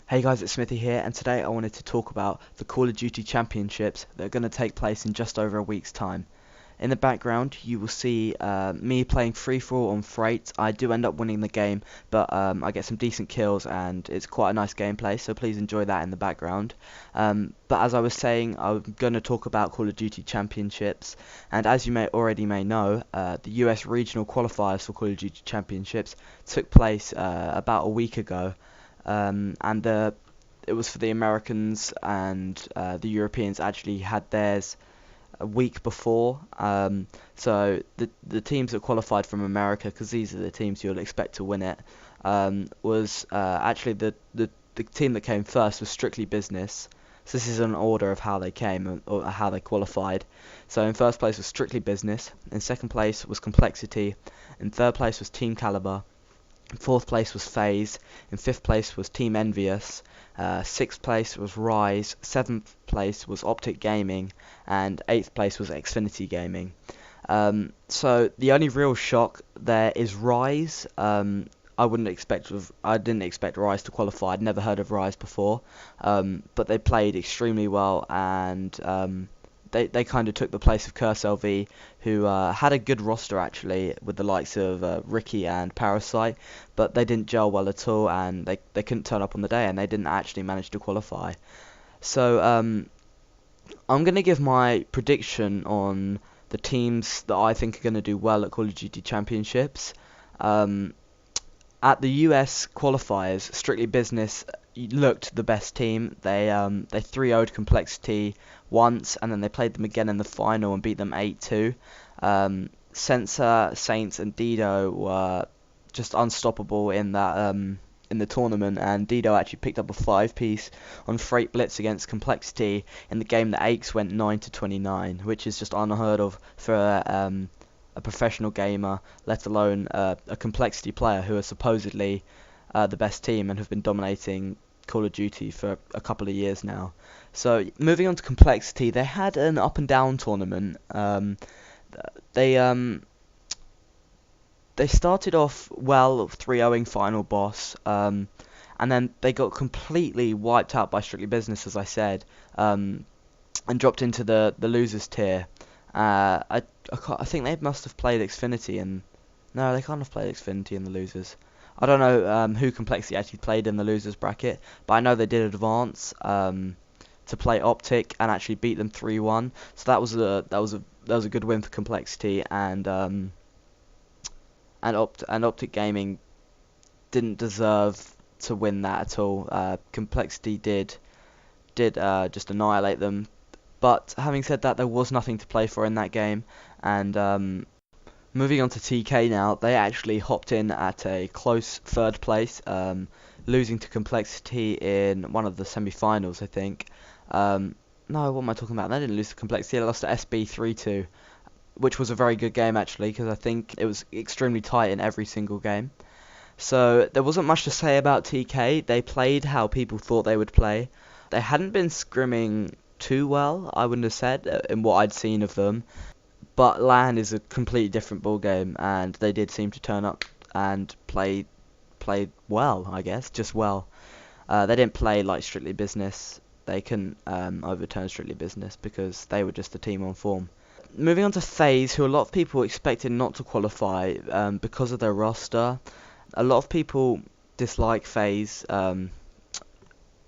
Hey guys, it's Smithy here, and today I wanted to talk about the Call of Duty Championships that are going to take place in just over a week's time. In the background, you will see me playing free-for-all on Freight. I do end up winning the game, but I get some decent kills, and it's quite a nice gameplay, so please enjoy that in the background. But as I was saying, I'm going to talk about Call of Duty Championships, and as you may know, the US regional qualifiers for Call of Duty Championships took place about a week ago. It was for the Americans, and the Europeans actually had theirs a week before. So the teams that qualified from America, because these are the teams you'll expect to win it, was actually the team that came first was Strictly Business. So this is an order of how they came or how they qualified. So in first place was Strictly Business, in second place was Complexity, in third place was Team Caliber. In fourth place was FaZe, in fifth place was Team Envious, sixth place was Rise, seventh place was Optic Gaming, and eighth place was Xfinity Gaming. So the only real shock there is Rise. I didn't expect Rise to qualify. I'd never heard of Rise before, but they played extremely well, and they kind of took the place of Curse LV, who had a good roster actually with the likes of Ricky and Parasite, but they didn't gel well at all, and they couldn't turn up on the day, and they didn't actually manage to qualify. So I'm going to give my prediction on the teams that I think are going to do well at Call of Duty Championships. At the US qualifiers, Strictly Business looked the best team. They 3-0'd Complexity once, and then they played them again in the final and beat them 8-2. Sensor, Saints, and Dido were just unstoppable in that in the tournament, and Dido actually picked up a 5-piece on Freight Blitz against Complexity in the game that Aches went 9-29, which is just unheard of for a professional gamer, let alone a Complexity player who are supposedly the best team and have been dominating Call of Duty for a couple of years now. So moving on to Complexity, they had an up and down tournament. They started off well, 3-0ing final boss, and then they got completely wiped out by Strictly Business, as I said, and dropped into the losers tier. I think they must have played Xfinity, and no, they can't have played Xfinity in the losers. I don't know who Complexity actually played in the losers bracket, but I know they did advance to play Optic and actually beat them 3-1. So that was a good win for Complexity, and Optic Gaming didn't deserve to win that at all. Complexity did just annihilate them. But having said that, there was nothing to play for in that game, and moving on to TK now, they actually hopped in at a close third place, losing to Complexity in one of the semi-finals, I think. No, what am I talking about? They didn't lose to Complexity, they lost to SB 3-2, which was a very good game actually, because I think it was extremely tight in every single game. So there wasn't much to say about TK. They played how people thought they would play. They hadn't been scrimming too well, I wouldn't have said, in what I'd seen of them. But LAN is a completely different ball game, and they did seem to turn up and play well, I guess, just well. They didn't play like Strictly Business. They couldn't overturn Strictly Business because they were just a team on form. Moving on to FaZe, who a lot of people expected not to qualify because of their roster. A lot of people dislike FaZe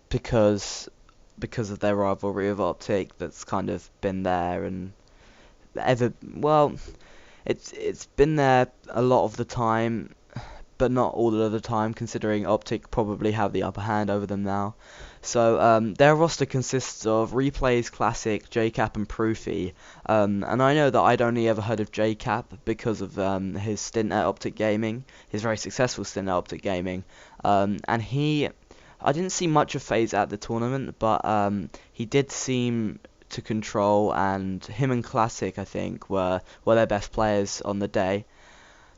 because of their rivalry of Optic that's kind of been there and it's been there a lot of the time, but not all of the time, considering Optic probably have the upper hand over them now. So their roster consists of Replays, Classic, JCap, and Proofy. And I know that I'd only ever heard of JCap because of his stint at Optic Gaming, his very successful stint at Optic Gaming. I didn't see much of FaZe at the tournament, but he did seem to control, and him and Classic, I think, were their best players on the day.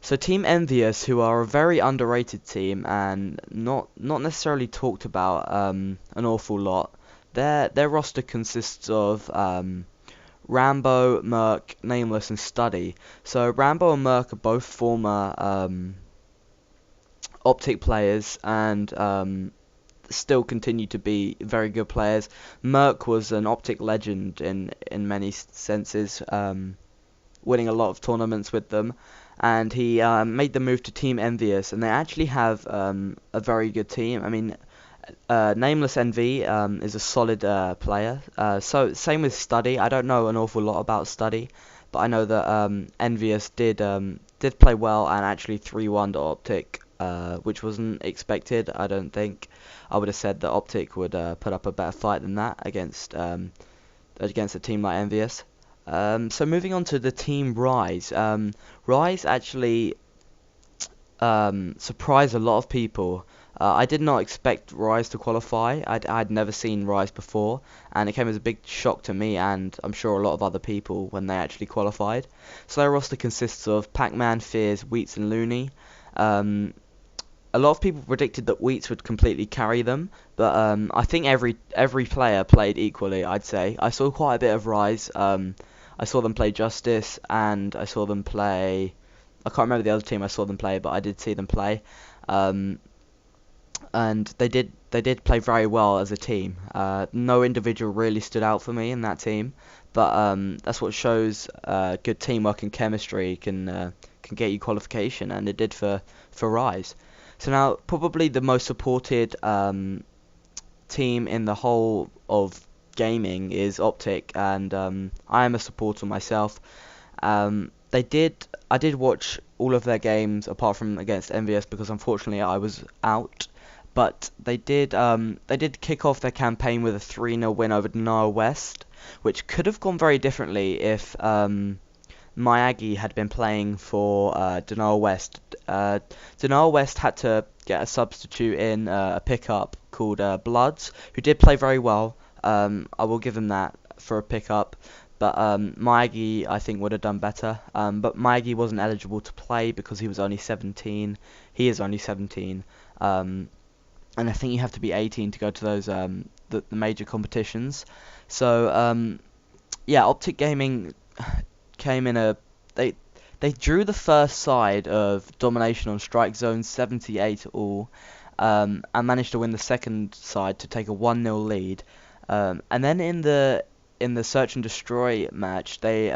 So Team Envious, who are a very underrated team and not necessarily talked about an awful lot, their roster consists of Rambo, Merc, Nameless, and Studdy. So Rambo and Merc are both former Optic players, and still continue to be very good players. Merck was an Optic legend in many senses, winning a lot of tournaments with them, and he made the move to Team Envious, and they actually have a very good team. I mean, Nameless Envy is a solid player. So same with Study. I don't know an awful lot about Study, but I know that Envious did play well and actually 3-1 to Optic, which wasn't expected. I don't think. I would have said that Optic would put up a better fight than that against a team like Envious. So moving on to the team Rise. Rise actually surprised a lot of people. I did not expect Rise to qualify. I'd never seen Rise before, and it came as a big shock to me, and I'm sure a lot of other people when they actually qualified. So their roster consists of Pac-Man, Fears, Wheats, and Looney. A lot of people predicted that Wheats would completely carry them, but I think every player played equally, I'd say. I saw quite a bit of Rise. I saw them play Justice, and I saw them play... I can't remember the other team I saw them play, but I did see them play. And they did play very well as a team. No individual really stood out for me in that team, but that's what shows good teamwork and chemistry can get you qualification, and it did for Rise. So now, probably the most supported team in the whole of gaming is Optic, and I am a supporter myself. I did watch all of their games apart from against Envious because unfortunately I was out. But they did kick off their campaign with a 3-0 win over Denial West, which could have gone very differently if Miyagi had been playing for Denial West. Denial West had to get a substitute in, a pickup called Bloods, who did play very well. I will give him that for a pickup. But Miyagi, I think, would have done better. But Miyagi wasn't eligible to play because he was only 17. He is only 17. And I think you have to be 18 to go to those the major competitions. So yeah, Optic Gaming came in they drew the first side of domination on Strike Zone 78 all, and managed to win the second side to take a 1-0 lead. And then in the Search and Destroy match, they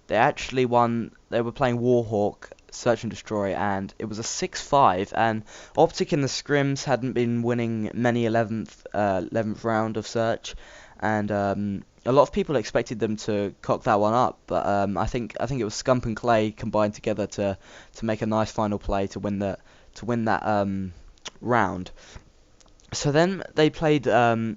actually won. They were playing Warhawk, Search and Destroy, and it was a 6-5. And Optic in the scrims hadn't been winning many 11th round of Search, and a lot of people expected them to cock that one up. But I think it was Scump and Clay combined together to make a nice final play to win that round. So then they played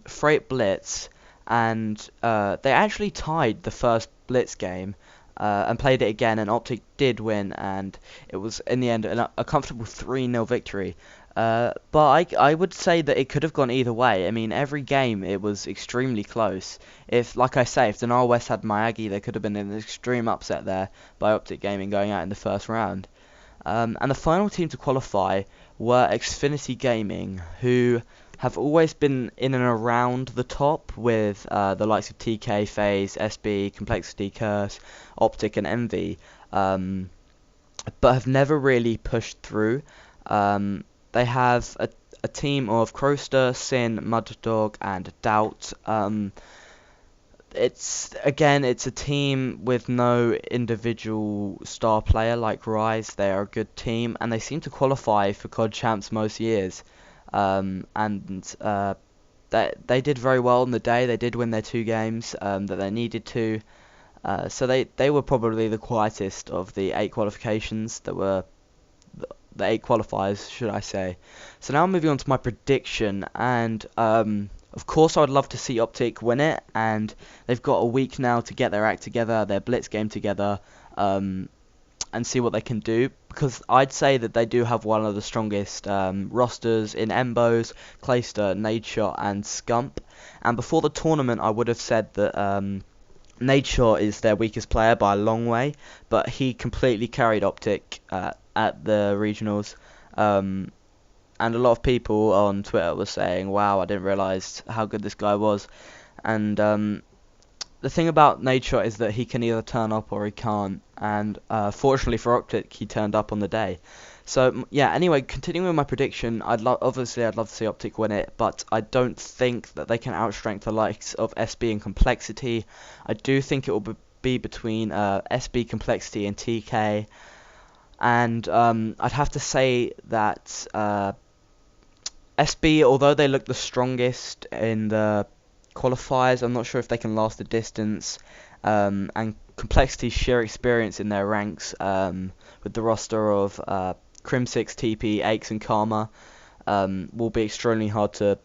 Freight Blitz, and they actually tied the first Blitz game and played it again, and Optic did win, and it was in the end a comfortable 3-0 victory. But I would say that it could have gone either way. I mean, every game it was extremely close. Like I say, if Denial West had Miyagi, there could have been an extreme upset there by Optic Gaming going out in the first round. And the final team to qualify were Xfinity Gaming, who have always been in and around the top with the likes of TK, FaZe, SB, Complexity, Curse, Optic, and Envy, but have never really pushed through. They have a team of Crowster, Sin, Muddog, and Doubt. It's a team with no individual star player like Rise. They are a good team, and they seem to qualify for COD Champs most years. And they did very well on the day. They did win their 2 games that they needed to. So they were probably the quietest of the 8 qualifications that were the 8 qualifiers, should I say. So now I'm moving on to my prediction, and of course I would love to see Optic win it, and they've got a week now to get their act together, their Blitz game together, and see what they can do, because I'd say that they do have one of the strongest rosters in Embos, Clayster, Nadeshot, and Scump. And before the tournament I would have said that Nadeshot is their weakest player by a long way, but he completely carried Optic at the regionals, and a lot of people on Twitter were saying, wow, I didn't realise how good this guy was. And the thing about Nadeshot is that he can either turn up or he can't, and fortunately for Optic, he turned up on the day. So yeah. Anyway, continuing with my prediction, obviously I'd love to see Optic win it, but I don't think that they can outstrength the likes of SB in complexity. I do think it will be between SB complexity and TK, and I'd have to say that SB, although they look the strongest in the qualifiers, I'm not sure if they can last the distance. And Complexity's sheer experience in their ranks, with the roster of Crim6, TP, Aches, and Karma, will be extremely hard to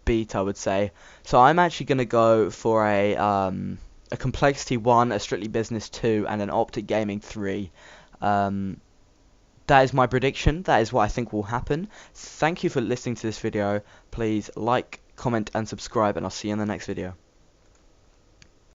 beat, I would say. So I'm actually going to go for a Complexity 1, a Strictly Business 2, and an Optic Gaming 3. That is my prediction. That is what I think will happen. Thank you for listening to this video. Please like, comment, and subscribe, and I'll see you in the next video.